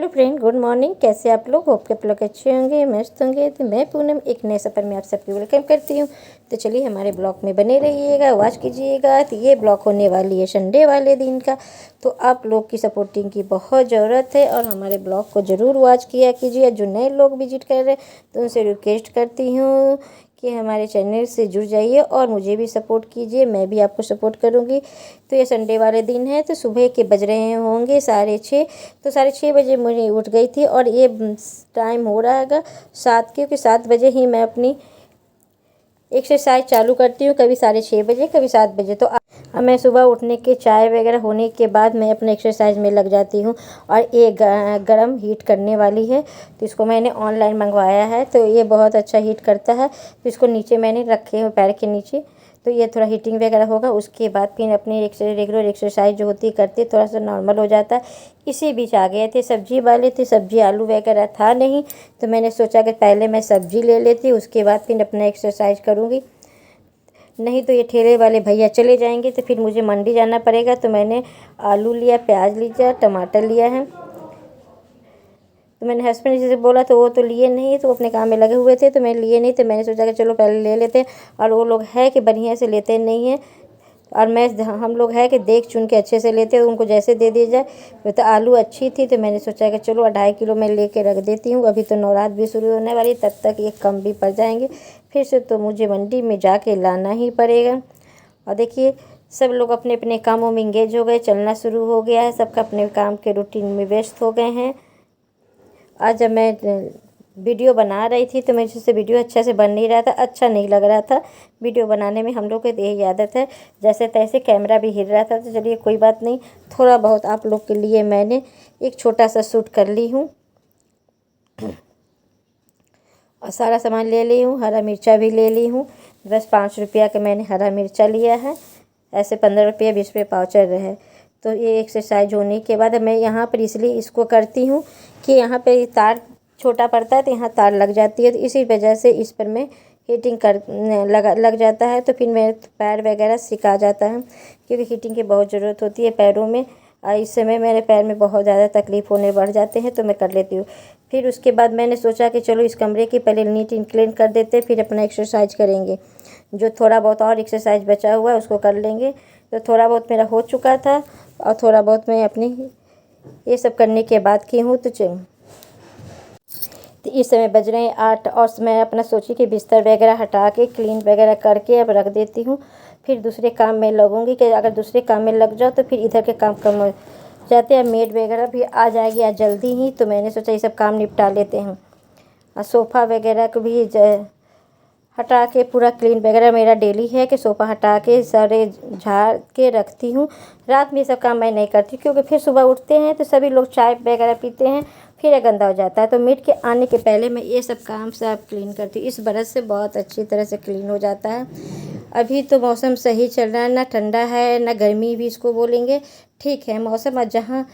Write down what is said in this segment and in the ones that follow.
Friend, good morning. कैसे आप लोग? होप के आप लोग अच्छे होंगे, मस्त होंगे। तो मैं पूनम एक नए सफ़र में आप सबकी वेलकम करती हूँ। तो चलिए हमारे ब्लॉग में बने रहिएगा, वॉच कीजिएगा। तो ये ब्लॉग होने वाली है संडे वाले दिन का। तो आप लोग की सपोर्टिंग की बहुत ज़रूरत है और हमारे ब्लॉग को ज़रूर वॉच किया कीजिए। जो नए लोग विजिट कर रहे हैं तो उनसे रिक्वेस्ट करती हूँ कि हमारे चैनल से जुड़ जाइए और मुझे भी सपोर्ट कीजिए, मैं भी आपको सपोर्ट करूँगी। तो ये संडे वाले दिन है, तो सुबह के बज रहे होंगे 6:30। तो 6:30 बजे मुझे उठ गई थी और ये टाइम हो रहा है 7, क्योंकि 7 बजे ही मैं अपनी एक्सरसाइज चालू करती हूँ, कभी 6:30 बजे, कभी 7 बजे। तो अब मैं सुबह उठने के चाय वगैरह होने के बाद मैं अपने एक्सरसाइज में लग जाती हूँ। और ये गरम हीट करने वाली है, तो इसको मैंने ऑनलाइन मंगवाया है। तो ये बहुत अच्छा हीट करता है। तो इसको नीचे मैंने रखे हुए पैर के नीचे, तो ये थोड़ा हीटिंग वगैरह होगा। उसके बाद फिर अपनी रेगुलर एक्सरसाइज जो होती करती थोड़ा सा नॉर्मल हो जाता है। इसी बीच आ गए थे सब्जी वाले, थे सब्जी आलू वगैरह था नहीं, तो मैंने सोचा कि पहले मैं सब्जी ले लेती, उसके बाद फिर अपना एक्सरसाइज करूँगी। नहीं तो ये ठेले वाले भैया चले जाएंगे तो फिर मुझे मंडी जाना पड़ेगा। तो मैंने आलू लिया, प्याज लिया, टमाटर लिया है। तो मैंने हस्बैंड जी से बोला तो वो तो लिए नहीं, तो अपने काम में लगे हुए थे, तो मैं लिए नहीं। तो मैंने सोचा कि चलो पहले ले लेते हैं। और वो लोग है कि बढ़िया से लेते नहीं हैं, और हम लोग है कि देख चुन के अच्छे से लेते हैं, उनको जैसे दे दिया जाए। तो आलू अच्छी थी, तो मैंने सोचा कि चलो 2.5 किलो मैं लेके रख देती हूँ। अभी तो नवरात्र भी शुरू होने वाली, तब तक ये कम भी पड़ जाएंगे फिर से, तो मुझे मंडी में जाके लाना ही पड़ेगा। और देखिए सब लोग अपने अपने कामों में इंगेज हो गए, चलना शुरू हो गया है, सबका अपने काम के रूटीन में व्यस्त हो गए हैं। आज जब मैं वीडियो बना रही थी तो मेरे से वीडियो अच्छा से बन नहीं रहा था, अच्छा नहीं लग रहा था वीडियो बनाने में। हम लोग को यही आदत है, जैसे तैसे कैमरा भी हिल रहा था। तो चलिए कोई बात नहीं, थोड़ा बहुत आप लोग के लिए मैंने एक छोटा सा शूट कर ली हूँ। और सारा सामान ले ली हूँ, हरा मिर्चा भी ले ली हूँ। बस 5 रुपया का मैंने हरा मिर्चा लिया है, ऐसे 15 रुपये 20 रुपये पाव चल रहे हैं। तो ये एक्सरसाइज होने के बाद मैं यहाँ पर इसलिए इसको करती हूँ कि यहाँ पे तार छोटा पड़ता है, तो यहाँ तार लग जाती है, तो इसी वजह से इस पर मैं हीटिंग लग जाता है। तो फिर मेरे पैर वगैरह सिका जाता है, क्योंकि हीटिंग की बहुत ज़रूरत होती है पैरों में। इस समय मेरे पैर में बहुत ज़्यादा तकलीफ़ होने बढ़ जाते हैं, तो मैं कर लेती हूँ। फिर उसके बाद मैंने सोचा कि चलो इस कमरे की पहले नीट एंड क्लीन कर देते, फिर अपना एक्सरसाइज करेंगे। जो थोड़ा बहुत और एक्सरसाइज बचा हुआ है उसको कर लेंगे। तो थोड़ा बहुत मेरा हो चुका था और थोड़ा बहुत मैं अपनी ये सब करने के बाद की हूँ। तो इस समय बज रहे हैं 8 और मैं अपना सोची कि बिस्तर वगैरह हटा के क्लीन वगैरह करके अब रख देती हूँ। फिर दूसरे काम में लगूंगी, कि अगर दूसरे काम में लग जाओ तो फिर इधर के काम कम हो जाते हैं। मेड वगैरह भी आ जाएगी आज जल्दी ही, तो मैंने सोचा ये सब काम निपटा लेते हैं। और सोफ़ा वगैरह को भी हटा के पूरा क्लीन वगैरह मेरा डेली है कि सोफ़ा हटा के सारे झाड़ के रखती हूँ। रात में ये सब काम मैं नहीं करती, क्योंकि फिर सुबह उठते हैं तो सभी लोग चाय वगैरह पीते हैं, फिर ये गंदा हो जाता है। तो मीट के आने के पहले मैं ये सब काम सब क्लीन करती हूँ। इस ब्रश से बहुत अच्छी तरह से क्लीन हो जाता है। अभी तो मौसम सही चल रहा है, ना ठंडा है ना गर्मी भी इसको बोलेंगे, ठीक है मौसम। और जहाँ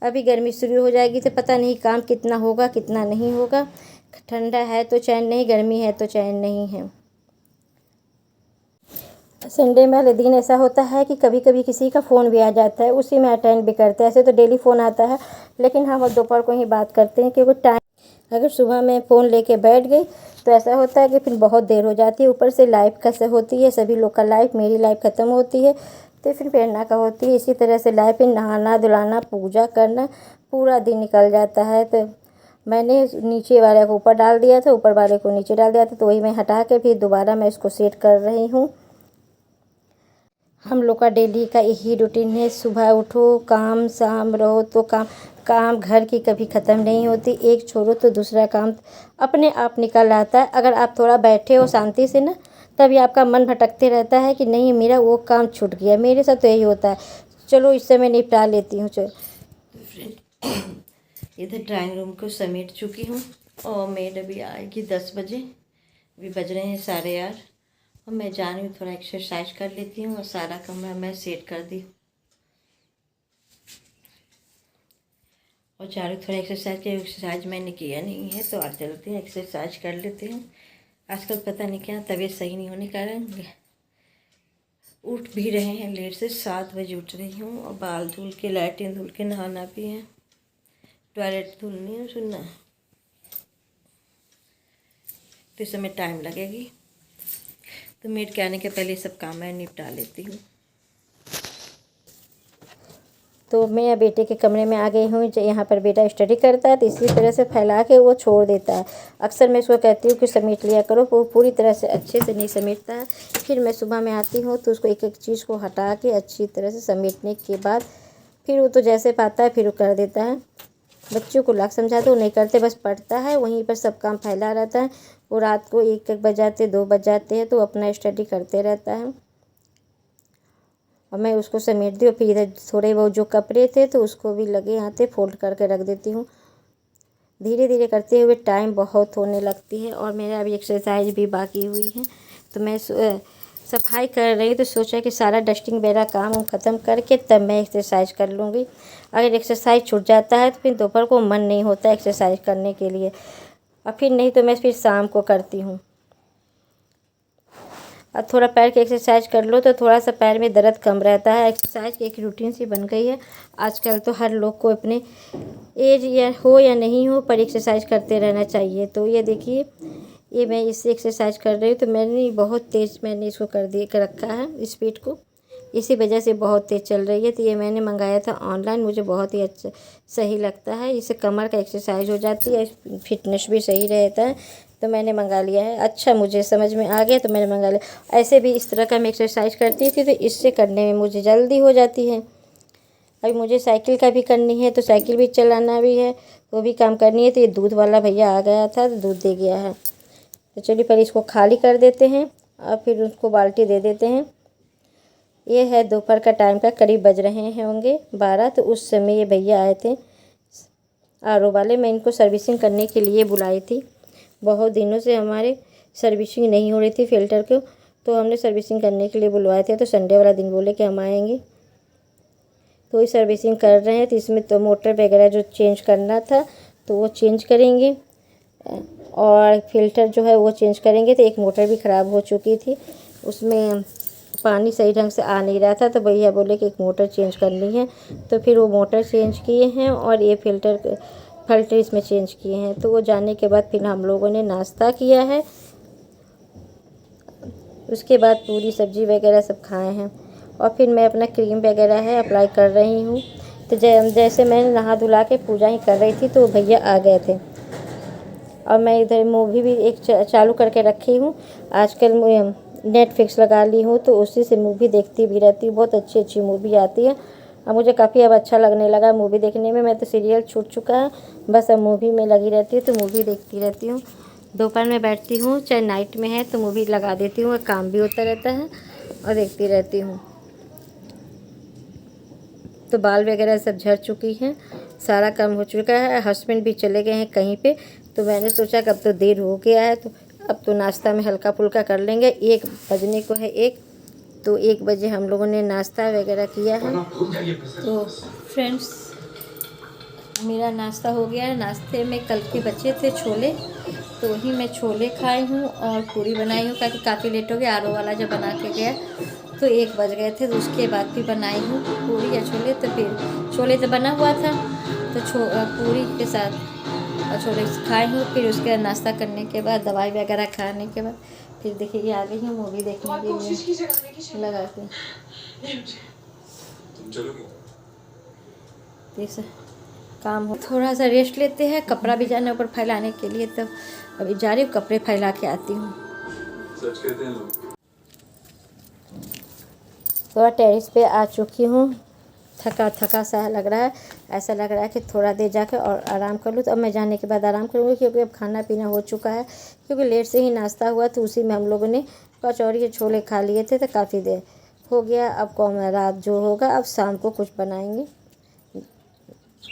अभी गर्मी शुरू हो जाएगी तो पता नहीं काम कितना होगा कितना नहीं होगा। ठंडा है तो चैन नहीं, गर्मी है तो चैन नहीं है। संडे वाले दिन ऐसा होता है कि कभी कभी किसी का फ़ोन भी आ जाता है, उसी में अटेंड भी करते हैं। ऐसे तो डेली फ़ोन आता है, लेकिन हम दोपहर को ही बात करते हैं, क्योंकि टाइम अगर सुबह में फ़ोन लेके बैठ गई तो ऐसा होता है कि फिर बहुत देर हो जाती है। ऊपर से लाइफ कैसे होती है, सभी लोग का लाइफ, मेरी लाइफ ख़त्म होती है तो फिर प्रेरणा का होती है। इसी तरह से लाइफ में नहाना धुलाना पूजा करना पूरा दिन निकल जाता है। तो मैंने नीचे वाले को ऊपर डाल दिया था, ऊपर वाले को नीचे डाल दिया था, तो वही मैं हटा के फिर दोबारा मैं इसको सेट कर रही हूँ। हम लोग का डेली का यही रूटीन है, सुबह उठो काम शाम रहो, तो काम घर की कभी ख़त्म नहीं होती। एक छोड़ो तो दूसरा काम अपने आप निकल आता है। अगर आप थोड़ा बैठे हो शांति से ना, तभी आपका मन भटकते रहता है कि नहीं मेरा वो काम छूट गया। मेरे साथ तो यही होता है, चलो इससे मैं निपटा लेती हूँ। चलो इधर ड्राइंग रूम को समेट चुकी हूँ और मेड अभी आएगी 10 बजे, अभी बज रहे हैं 8:30। और मैं जा रही हूँ थोड़ा एक्सरसाइज कर लेती हूँ और सारा कमरा मैं सेट कर दी और जा रही हूँ थोड़ा एक्सरसाइज मैंने किया नहीं है, तो आज चलते हैं एक्सरसाइज कर लेते हैं। आजकल पता नहीं क्या तबीयत सही नहीं होने के कारण उठ भी रहे हैं लेट से, 7 बजे उठ रही हूँ और बाल धुल के लैट्रिन धुल के नहाना भी है। टॉयलेट धुलनी है, सुनना तो इस समय टाइम लगेगी, तो मेड के आने के पहले सब काम मैं निपटा लेती हूँ। तो मैं बेटे के कमरे में आ गई हूँ। यहाँ पर बेटा स्टडी करता है, तो इसी तरह से फैला के वो छोड़ देता है। अक्सर मैं इसको कहती हूँ कि समेट लिया करो, वो पूरी तरह से अच्छे से नहीं समेटता है। फिर मैं सुबह में आती हूँ तो उसको एक एक चीज़ को हटा के अच्छी तरह से समेटने के बाद फिर वो तो जैसे पाता है फिर वो कर देता है। बच्चों को लाख समझाते वो नहीं करते, बस पढ़ता है, वहीं पर सब काम फैला रहता है। वो रात को 1-1 बज जाते 2 बज जाते हैं तो अपना स्टडी करते रहता है और मैं उसको समेट दी। और फिर इधर थोड़े बहुत जो कपड़े थे तो उसको भी लगे हाथे फोल्ड करके रख देती हूँ। धीरे धीरे करते हुए टाइम बहुत होने लगती है और मेरा अभी एक्सरसाइज भी बाकी हुई है। तो मैं सफाई कर रही तो सोचा कि सारा डस्टिंग वगैरह काम ख़त्म करके तब मैं एक्सरसाइज कर लूँगी। अगर एक्सरसाइज छूट जाता है तो फिर दोपहर को मन नहीं होता एक्सरसाइज करने के लिए, और फिर नहीं तो मैं फिर शाम को करती हूँ। अब थोड़ा पैर की एक्सरसाइज कर लो तो थोड़ा सा पैर में दर्द कम रहता है। एक्सरसाइज की एक रूटीन सी बन गई है आजकल, तो हर लोग को अपने एज या हो या नहीं हो पर एक्सरसाइज करते रहना चाहिए। तो ये देखिए, ये मैं इससे एक्सरसाइज कर रही हूँ तो मैंने बहुत तेज़ मैंने इसको कर रखा है स्पीड को, इसी वजह से बहुत तेज़ चल रही है। तो ये मैंने मंगाया था ऑनलाइन, मुझे बहुत ही अच्छा सही लगता है। इससे कमर का एक्सरसाइज हो जाती है, फिटनेस भी सही रहता है, तो मैंने मंगा लिया है। अच्छा, मुझे समझ में आ गया तो मैंने मंगा लिया। ऐसे भी इस तरह का मैं एक्सरसाइज करती थी तो इससे करने में मुझे जल्दी हो जाती है। अभी मुझे साइकिल का भी करनी है तो साइकिल भी चलाना भी है, वो भी काम करनी है। तो ये दूध वाला भैया आ गया था तो दूध दे गया है। तो चलिए पहले इसको खाली कर देते हैं और फिर उसको बाल्टी दे देते हैं। ये है दोपहर का टाइम का, करीब बज रहे हैं होंगे 12। तो उस समय ये भैया आए थे आरओ वाले, मैं इनको सर्विसिंग करने के लिए बुलाई थी। बहुत दिनों से हमारे सर्विसिंग नहीं हो रही थी फ़िल्टर को, तो हमने सर्विसिंग करने के लिए बुलवाए थे। तो संडे वाला दिन बोले कि हम आएंगे, तो ये सर्विसिंग कर रहे हैं। तो इसमें तो मोटर वगैरह जो चेंज करना था तो वो चेंज करेंगे और फ़िल्टर जो है वो चेंज करेंगे। तो एक मोटर भी ख़राब हो चुकी थी, उसमें पानी सही ढंग से आ नहीं रहा था, तो भैया बोले कि एक मोटर चेंज करनी है। तो फिर वो मोटर चेंज किए हैं और ये फ़िल्टर इसमें चेंज किए हैं। तो वो जाने के बाद फिर हम लोगों ने नाश्ता किया है, उसके बाद पूरी सब्ज़ी वगैरह सब खाए हैं और फिर मैं अपना क्रीम वगैरह है अप्लाई कर रही हूँ। तो जैसे मैंने नहा धुला के पूजा ही कर रही थी तो भैया आ गए थे और मैं इधर मूवी भी एक चालू करके रखी हूँ। आजकल नेटफ्लिक्स लगा ली हूँ तो उसी से मूवी देखती भी रहती हूँ। बहुत अच्छी अच्छी मूवी आती है और मुझे काफ़ी अब अच्छा लगने लगा मूवी देखने में। मैं तो सीरियल छूट चुका है, बस अब मूवी में लगी रहती हूँ, तो मूवी देखती रहती हूँ। दोपहर में बैठती हूँ, चाहे नाइट में है तो मूवी लगा देती हूँ, काम भी होता रहता है और देखती रहती हूँ। तो बाल वगैरह सब झड़ चुकी हैं, सारा काम हो चुका है। हस्बैंड भी चले गए हैं कहीं पे, तो मैंने सोचा कि अब तो देर हो गया है तो अब तो नाश्ता में हल्का फुल्का कर लेंगे। 1 बजने को है 1, तो 1 बजे हम लोगों ने नाश्ता वगैरह किया है। तो फ्रेंड्स, मेरा नाश्ता हो गया है। नाश्ते में कल के बचे थे छोले, तो वही मैं छोले खाई हूँ और पूरी बनाई हूँ, क्योंकि काफ़ी लेट हो गया। आरओ वाला जब बना के गया तो 1 बज गए थे, तो उसके बाद फिर बनाई हूँ पूरी या छोले। तो फिर छोले तो बना हुआ था तो पूरी के साथ और छोले खाई हूँ। फिर उसके बाद नाश्ता करने के बाद दवाई वगैरह खाने के बाद फिर देखिए ये आ गई हूँ मूवी देखने के लिए लगा के। जैसे काम हो, थोड़ा सा रेस्ट लेते हैं। कपड़ा भी जाना ऊपर फैलाने के लिए, तो अभी जा रही हूँ कपड़े फैला के आती हूँ। सच कहते हैं लोग। थोड़ा टेरेस पे आ चुकी हूँ, थका सा लग रहा है। ऐसा लग रहा है कि थोड़ा देर जाकर और आराम कर लूँ। तो अब मैं जाने के बाद आराम करूँगी, क्योंकि अब खाना पीना हो चुका है। क्योंकि लेट से ही नाश्ता हुआ तो उसी में हम लोगों ने कचौरी या छोले खा लिए थे, तो काफ़ी देर हो गया। अब कौन रात जो होगा, अब शाम को कुछ बनाएंगे,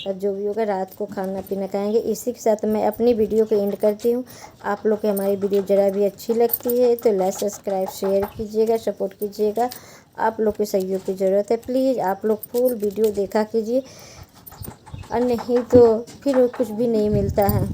अब जो भी होगा रात को खाना पीना खाएंगे। इसी के साथ मैं अपनी वीडियो को एंड करती हूँ। आप लोग को हमारी वीडियो ज़रा भी अच्छी लगती है तो लाइक सब्सक्राइब शेयर कीजिएगा, सपोर्ट कीजिएगा। आप लोग के सहयोग की ज़रूरत है, प्लीज़ आप लोग फुल वीडियो देखा कीजिए, और नहीं तो फिर कुछ भी नहीं मिलता है।